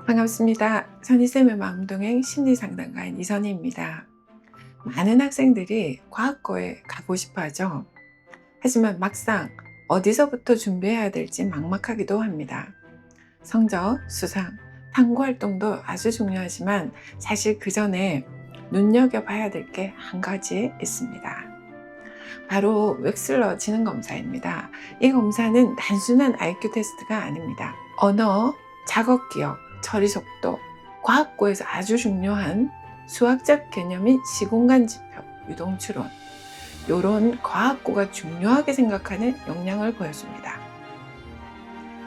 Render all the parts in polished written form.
반갑습니다. 선희쌤의 마음동행 심리상담가인 이선희입니다. 많은 학생들이 과학고에 가고 싶어 하죠. 하지만 막상 어디서부터 준비해야 될지 막막하기도 합니다. 성적, 수상, 탐구 활동도 아주 중요하지만 사실 그 전에 눈여겨봐야 될 게 한 가지 있습니다. 바로 웩슬러 지능 검사입니다. 이 검사는 단순한 IQ 테스트가 아닙니다. 언어, 작업 기억, 처리 속도, 과학고에서 아주 중요한 수학적 개념인 시공간 지표, 유동 추론, 이런 과학고가 중요하게 생각하는 역량을 보여줍니다.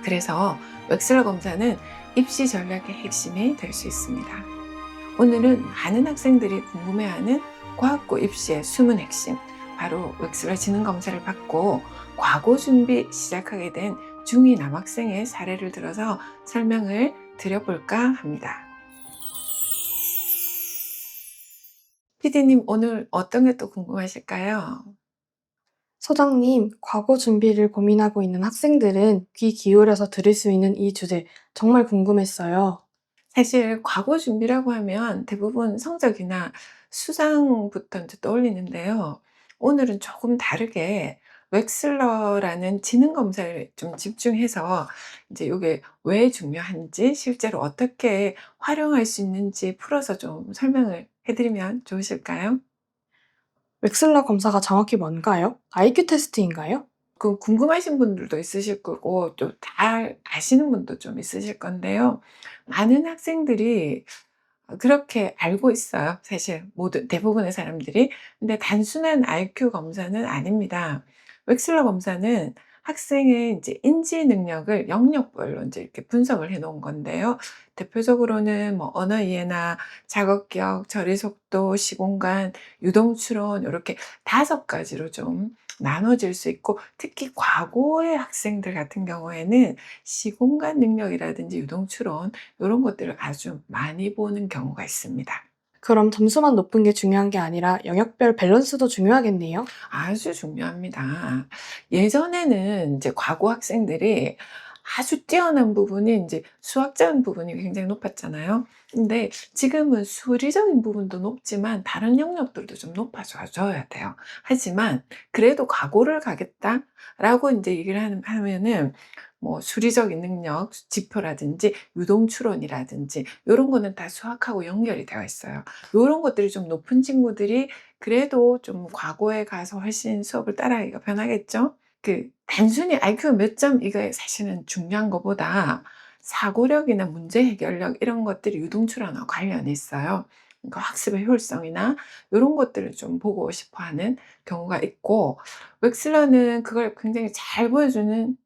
그래서 웩슬러 검사는 입시 전략의 핵심이 될 수 있습니다. 오늘은 많은 학생들이 궁금해하는 과학고 입시의 숨은 핵심, 바로 웩슬러 지능 검사를 받고 과고 준비 시작하게 된 중2 남학생의 사례를 들어서 설명을 드려볼까 합니다. PD님, 오늘 어떤 게 또 궁금하실까요? 소장님, 과거 준비를 고민하고 있는 학생들은 귀 기울여서 들을 수 있는 이 주제 정말 궁금했어요. 사실 과거 준비라고 하면 대부분 성적이나 수상부터 이제 떠올리는데요. 오늘은 조금 다르게 웩슬러라는 지능 검사를 좀 집중해서 이제 이게 왜 중요한지 실제로 어떻게 활용할 수 있는지 풀어서 좀 설명을 해드리면 좋으실까요? 웩슬러 검사가 정확히 뭔가요? IQ 테스트인가요? 그 궁금하신 분들도 있으실 거고 또 잘 아시는 분도 좀 있으실 건데요. 많은 학생들이 그렇게 알고 있어요. 사실 모든 대부분의 사람들이. 근데 단순한 IQ 검사는 아닙니다. 웩슬러 검사는 학생의 이제 인지 능력을 영역별로 이제 이렇게 분석을 해 놓은 건데요. 대표적으로는 뭐 언어 이해나 작업 기억, 처리 속도, 시공간, 유동 추론 요렇게 5가지로 좀 나눠질 수 있고, 특히 과거의 학생들 같은 경우에는 시공간 능력이라든지 유동 추론 요런 것들을 아주 많이 보는 경우가 있습니다. 그럼 점수만 높은 게 중요한 게 아니라 영역별 밸런스도 중요하겠네요. 아주 중요합니다. 예전에는 이제 과거 학생들이 아주 뛰어난 부분이 인제 수학적인 부분이 굉장히 높았잖아요. 근데 지금은 수리적인 부분도 높지만 다른 영역들도 좀 높아져 줘야 돼요. 하지만 그래도 "과고를 가겠다."라고 인제 얘기를 하면은 뭐 수리적인 능력, 지표라든지 유동 추론이라든지 요런 거는 다 수학하고 연결이 되어 있어요. 요런 것들이 좀 높은 친구들이 그래도 좀 과거에 가서 훨씬 수업을 따라하기가 편하겠죠. 그 단순히 IQ 몇 점 이게 사실은 중요한 것보다 사고력이나 문제 해결력 이런 것들이 유동 추론하고 관련이 있어요. 그러니까 학습의 효율성이나 요런 것들을 좀 보고 싶어 하는 경우가 있고, 웩슬러는 그걸 굉장히 잘 보여주는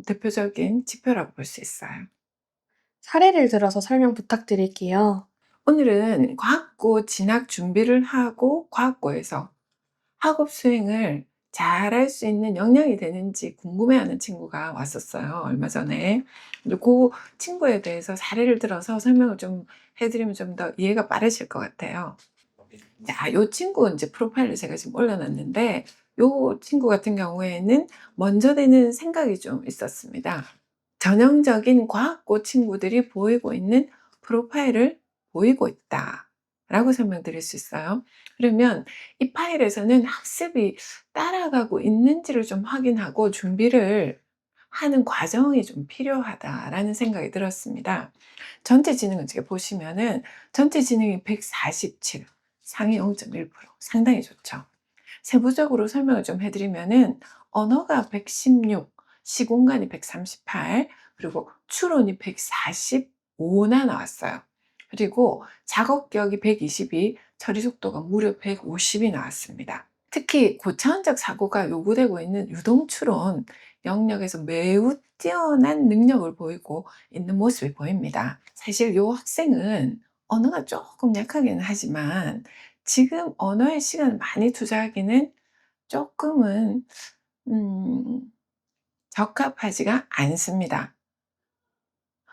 대표적인 지표라고 볼 수 있어요. 사례를 들어서 설명 부탁드릴게요. 오늘은 과학고 진학 준비를 하고 과학고에서 학업 수행을 잘할 수 있는 역량이 되는지 궁금해하는 친구가 왔었어요, 얼마 전에. 근데 그 친구에 대해서 사례를 들어서 설명을 좀 해 드리면 좀 더 이해가 빠르실 것 같아요. 자, 요 친구 인제 프로파일을 제가 지금 올려 놨는데, 요 친구 같은 경우에는 먼저 되는 생각이 좀 있었습니다. 전형적인 과학고 친구들이 보이고 있는 프로파일을 보이고 있다라고 설명드릴 수 있어요. 그러면 이 파일에서는 학습이 따라가고 있는지를 좀 확인하고 준비를 하는 과정이 좀 필요하다라는 생각이 들었습니다. 전체 지능을 지금 보시면은 전체 지능이 147, 상위 0.1%, 상당히 좋죠. 세부적으로 설명을 좀 해드리면은 언어가 116, 시공간이 138, 그리고 추론이 145나 나왔어요. 그리고 작업 기억이 122, 처리 속도가 무려 150이 나왔습니다. 특히 고차원적 사고가 요구되고 있는 유동 추론 영역에서 매우 뛰어난 능력을 보이고 있는 모습이 보입니다. 사실 요 학생은 언어가 조금 약하기는 하지만 지금 언어에 시간을 많이 투자하기는 쪼끔은 음 적합하지가 않습니다.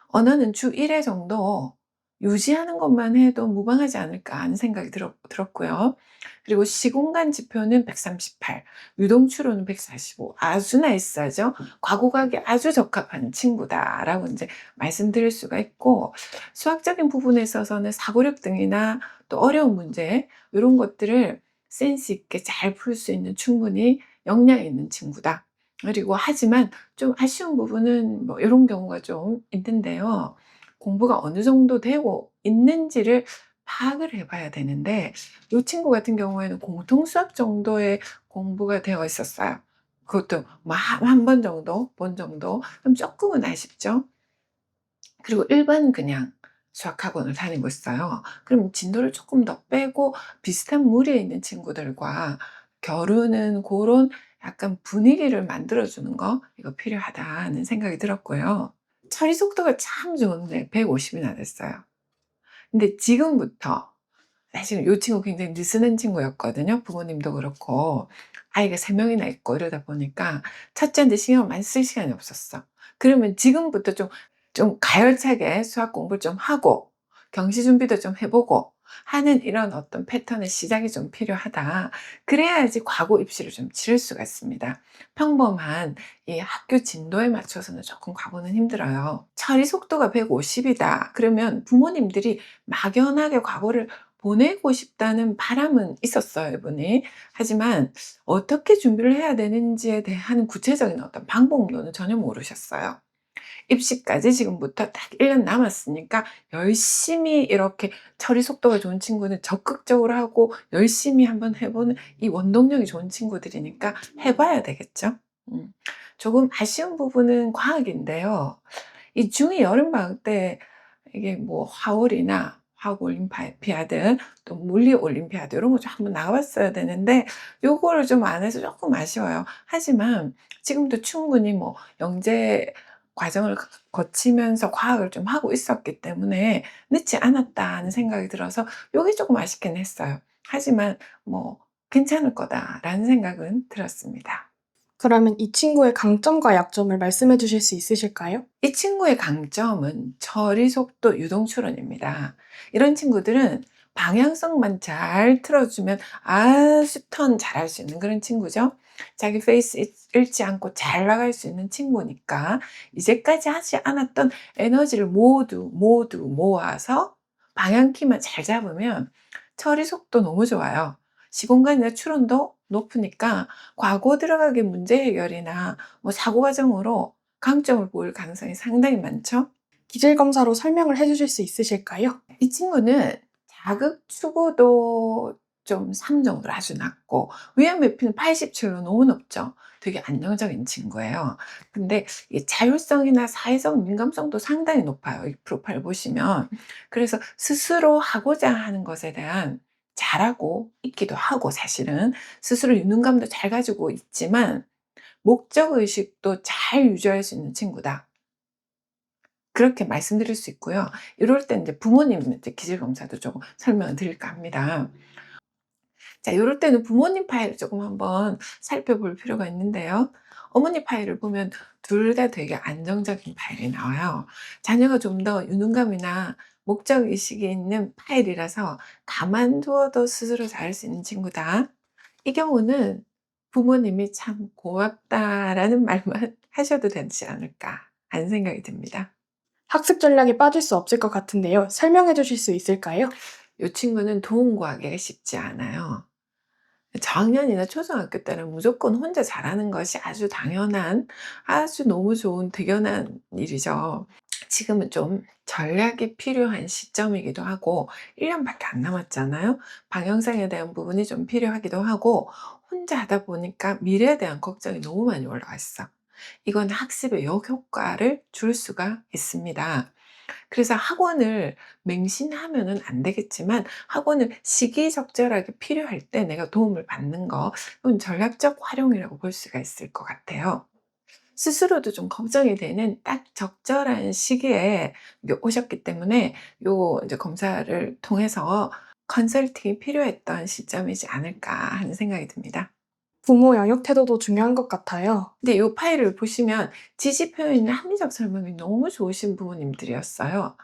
언어는 주 1회 정도 유지하는 것만 해도 무방하지 않을까 하는 생각이 들었고요. 그리고 시공간 지표는 138, 유동 추론은 145. 아주 나이스하죠. 과고각에 아주 적합한 친구다라고 이제 말씀드릴 수가 있고, 수학적인 부분에 있어서는 사고력 등이나 또 어려운 문제 이런 것들을 센스 있게 잘 풀 수 있는 충분히 역량이 있는 친구다. 그리고 하지만 좀 아쉬운 부분은 뭐 이런 경우가 좀 있는데요. 공부가 어느 정도 되고 있는지를 파악을 해 봐야 되는데, 이 친구 같은 경우에는 공통 수학 정도의 공부가 되어 있었어요. 그것도 뭐 한 번 정도 본 정도. 그럼 쪼끔은 아쉽죠. 그리고 일반 그냥 수학학원을 다니고 있어요. 그럼 진도를 조금 더 빼고 비슷한 무리에 있는 친구들과 겨루는 고런 약간 분위기를 만들어 주는 거, 이거 필요하다는 생각이 들었고요. 처리 속도가 참 좋은데 150 이나 됐어요. 근데 지금부터, 사실은 요 친구 굉장히 느슨한 친구였거든요. 부모님도 그렇고 아이가 3 명이나 있고 이러다 보니까 첫째한테 신경을 많이 쓸 시간이 없었어. 그러면 지금부터 좀 가열차게 수학 공부를 좀 하고 경시 준비도 좀 해 보고 하는 이런 어떤 패턴의 시작이 좀 필요하다. 그래야지 과거 입시를 좀 치를 수가 있습니다. 평범한 이 학교 진도에 맞춰서는 조금 과거는 힘들어요. 처리 속도가 150 이다. 그러면 부모님들이 막연하게 과거를 보내고 싶다는 바람은 있었어요, 이분이. 하지만 어떻게 준비를 해야 되는지에 대한 구체적인 어떤 방법론은 전혀 모르셨어요. 입시까지 지금부터 딱 1년 남았으니까 열심히 이렇게 처리 속도가 좋은 친구는 적극적으로 하고 열심히 한번 해 보는 이 원동력이 좋은 친구들이니까 해 봐야 되겠죠. 음. 조금 아쉬운 부분은 과학인데요. 이 중2 여름방학 때 이게 뭐 화올이나 화학 올림피아드 또 물리 올림피아드 이런 거 좀 한번 나가 봤어야 되는데 요거를 좀 안 해서 조금 아쉬워요. 하지만 지금도 충분히 뭐 영재 과정을 거치면서 과학을 좀 하고 있었기 때문에 늦지 않았다는 생각이 들어서 요게 조금 아쉽긴 했어요. 하지만 뭐 '괜찮을 거다.'라는 생각은 들었습니다. 그러면 이 친구의 강점과 약점을 말씀해 주실 수 있으실까요? 이 친구의 강점은 처리 속도, 유동 추론입니다. 이런 친구들은 방향성만 잘 틀어주면 아주 턴 잘할 수 있는 그런 친구죠. 자기 페이스 잃지 않고 잘 나갈 수 있는 친구니까 이제까지 하지 않았던 에너지를 모두 모아서 방향키만 잘 잡으면 처리 속도 너무 좋아요. 시공간이나 추론도 높으니까 과거 들어가기 문제 해결이나 뭐 사고 과정으로 강점을 보일 가능성이 상당히 많죠. 기질 검사로 설명을 해 주실 수 있으실까요? 이 친구는 자극 추구도 좀 3 정도로 아주 낮고 위험 회피는 87로 너무 높죠. 되게 안정적인 친구예요. 근데 이 자율성이나 사회적 민감성도 상당히 높아요, 이 프로파일 보시면. 그래서 스스로 하고자 하는 것에 대한 잘하고 있기도 하고, 사실은 스스로 유능감도 잘 가지고 있지만 목적 의식도 잘 유지할 수 있는 친구다. 그렇게 말씀드릴 수 있고요. 이럴 때 인제 부모님 이제 기질 검사도 조금 설명을 드릴까 합니다. 자, 요럴 때는 부모님 파일을 조금 한번 살펴볼 필요가 있는데요. 어머니 파일을 보면 둘 다 되게 안정적인 파일이 나와요. 자녀가 좀 더 유능감이나 목적 의식이 있는 파일이라서 가만두어도 스스로 잘할 수 있는 친구다. 이 경우는 부모님이 '참 고맙다.'라는 말만 하셔도 되지 않을까 하는 생각이 듭니다. 학습 전략이 빠질 수 없을 것 같은데요. 설명해 주실 수 있을까요? 이 친구는 도움 구하기가 쉽지 않아요. 저학년이나 초등학교 때는 무조건 혼자 잘하는 것이 아주 당연한, 아주 너무 좋은 대견한 일이죠. 지금은 좀 전략이 필요한 시점이기도 하고 1 년밖에 안 남았잖아요. 방향성에 대한 부분이 좀 필요하기도 하고 혼자 하다 보니까 미래에 대한 걱정이 너무 많이 올라와 있어. 이건 학습에 역효과를 줄 수가 있습니다. 그래서 학원을 맹신하면은 안 되겠지만 학원을 시기적절하게 필요할 때 내가 도움을 받는 거, 그건 전략적 활용이라고 볼 수가 있을 것 같아요. 스스로도 좀 걱정이 되는 딱 적절한 시기에 이게 오셨기 때문에 요 이제 검사를 통해서 컨설팅이 필요했던 시점이지 않을까 하는 생각이 듭니다. 부모 양육 태도도 중요한 것 같아요. 근데 요 파일을 보시면 지시 표현이나 합리적 설명이 너무 좋으신 부모님들이었어요.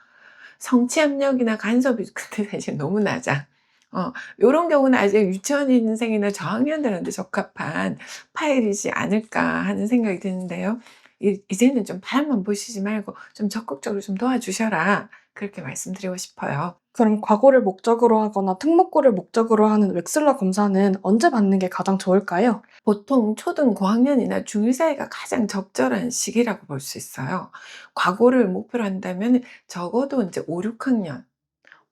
성취 압력이나 간섭이 근데 사실 너무 낮아. 요런 경우는 아직 유치원인생이나 저학년들한테 적합한 파일이지 않을까 하는 생각이 드는데요. 이제는 좀 바람만 보시지 말고 좀 적극적으로 좀 도와주셔라. 그렇게 말씀드리고 싶어요. 그럼 과거를 목적으로 하거나 특목고를 목적으로 하는 웩슬러 검사는 언제 받는 게 가장 좋을까요? 보통 초등 고학년이나 중1 사이가 가장 적절한 시기라고 볼 수 있어요. 과거를 목표로 한다면 적어도 이제 5, 6학년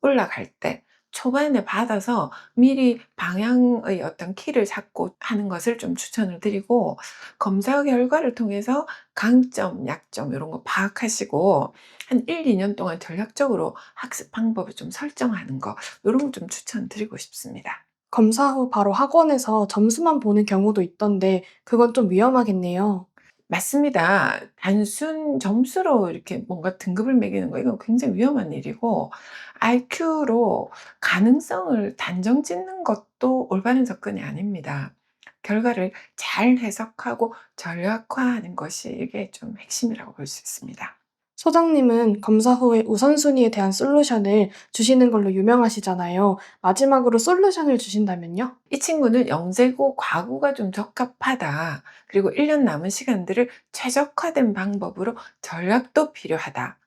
올라갈 때 초반에 받아서 미리 방향의 어떤 키를 잡고 하는 것을 좀 추천을 드리고, 검사 결과를 통해서 강점, 약점 이런 거 파악하시고 한 1, 2년 동안 전략적으로 학습 방법을 좀 설정하는 거, 이런 거 좀 추천드리고 싶습니다. 검사 후 바로 학원에서 점수만 보는 경우도 있던데 그건 좀 위험하겠네요. 맞습니다. 단순 점수로 이렇게 뭔가 등급을 매기는 거, 이건 굉장히 위험한 일이고, IQ로 가능성을 단정 짓는 것도 올바른 접근이 아닙니다. 결과를 잘 해석하고 전략화하는 것이 이게 좀 핵심이라고 볼 수 있습니다. 소장님은 검사 후에 우선순위에 대한 솔루션을 주시는 걸로 유명하시잖아요. 마지막으로 솔루션을 주신다면요? 이 친구는 영재고 과고가 좀 적합하다. 그리고 1년 남은 시간들을 최적화된 방법으로 전략도 필요하다.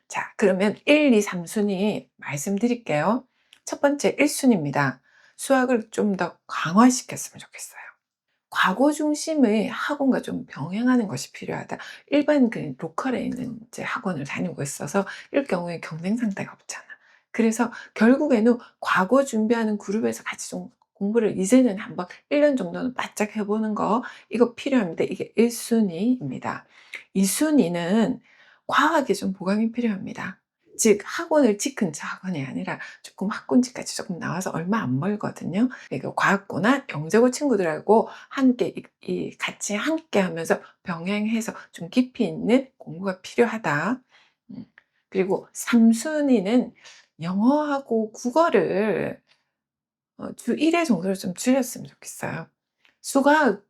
자, 그러면 1, 2, 3순위 말씀드릴게요. 첫 번째 1순위입니다. 수학을 좀 더 강화시켰으면 좋겠어요. 과거 중심의 학원과 좀 병행하는 것이 필요하다. 일반 그 로컬에 있는 이제 학원을 다니고 있어서 이럴 경우에 경쟁 상대가 없잖아. 그래서 결국에는 과거 준비하는 그룹에서 같이 좀 공부를 이제는 한번 1년 정도는 바짝 해보는 거, 이거 필요합니다. 이게 1순위입니다. 2순위는 과학에 좀 보강이 필요합니다. 즉 학원을 집 근처 학원이 아니라 조금 학군지까지 조금 나와서 얼마 안 멀거든요. 그러니까 과학고나 영재고 친구들하고 함께 같이 함께 하면서 병행해서 좀 깊이 있는 공부가 필요하다. 그리고 3순위는 영어하고 국어를 주 1회 정도로 좀 줄였으면 좋겠어요. 수학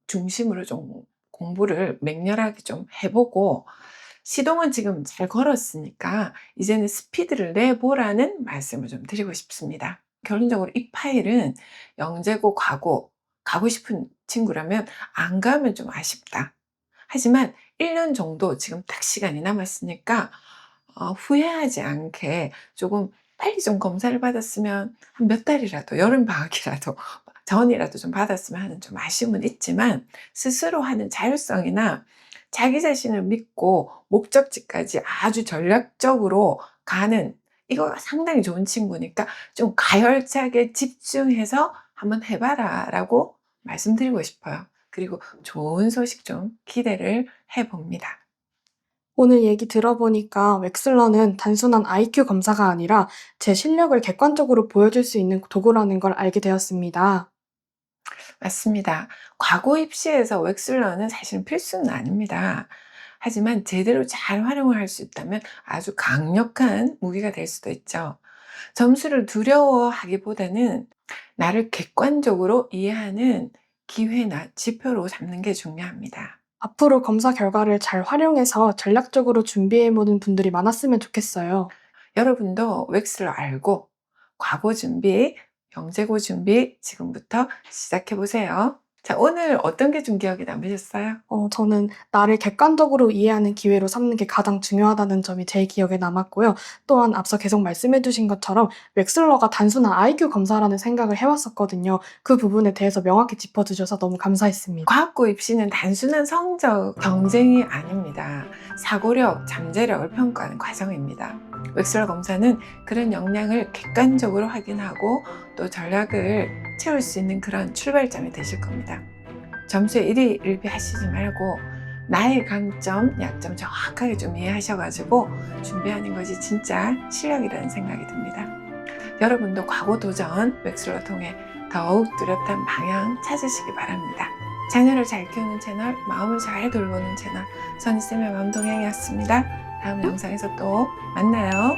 중심으로 좀 공부를 맹렬하게 좀 해보고, 시동은 지금 잘 걸었으니까 이제는 스피드를 내보라는 말씀을 좀 드리고 싶습니다. 결론적으로 이 파일은 영재고 과고 가고 싶은 친구라면 안 가면 좀 아쉽다. 하지만 1년 정도 지금 딱 시간이 남았으니까 후회하지 않게 조금 빨리 좀 검사를 받았으면 한 몇 달이라도, 여름 방학이라도 전이라도 좀 받았으면 하는 좀 아쉬움은 있지만, 스스로 하는 자율성이나 자기 자신을 믿고 목적지까지 아주 전략적으로 가는, 이거 상당히 좋은 친구니까 좀 가열차게 집중해서 한번 해봐라 라고 말씀드리고 싶어요. 그리고 좋은 소식 좀 기대를 해봅니다. 오늘 얘기 들어보니까 웩슬러는 단순한 IQ 검사가 아니라 제 실력을 객관적으로 보여줄 수 있는 도구라는 걸 알게 되었습니다. 맞습니다. 과거 입시에서 웩슬러는 사실은 필수는 아닙니다. 하지만 제대로 잘 활용을 할 수 있다면 아주 강력한 무기가 될 수도 있죠. 점수를 두려워하기보다는 나를 객관적으로 이해하는 기회나 지표로 잡는 게 중요합니다. 앞으로 검사 결과를 잘 활용해서 전략적으로 준비해보는 분들이 많았으면 좋겠어요. 여러분도 웩슬러 알고 과거 준비, 영재고 준비 지금부터 시작해 보세요. 자, 오늘 어떤 게 좀 기억에 남으셨어요? 저는 나를 객관적으로 이해하는 기회로 삼는 게 가장 중요하다는 점이 제일 기억에 남았고요. 또한 앞서 계속 말씀해주신 것처럼 웩슬러가 단순한 IQ 검사라는 생각을 해왔었거든요. 그 부분에 대해서 명확히 짚어주셔서 너무 감사했습니다. 과학고 입시는 단순한 성적 경쟁이 아닙니다. 사고력, 잠재력을 평가하는 과정입니다. 웩슬러 검사는 그런 역량을 객관적으로 확인하고 또 전략을 채울 수 있는 그런 출발점이 되실 겁니다. 점수에 일희일비하시지 말고 나의 강점, 약점 정확하게 좀 이해하셔가지고 준비하는 것이 진짜 실력이라는 생각이 듭니다. 여러분도 과거 도전 웩슬러 통해 더욱 뚜렷한 방향 찾으시기 바랍니다. 자녀를 잘 키우는 채널, 마음을 잘 돌보는 채널, 선희쌤의 맘동행이었습니다. 다음 영상에서 또 만나요.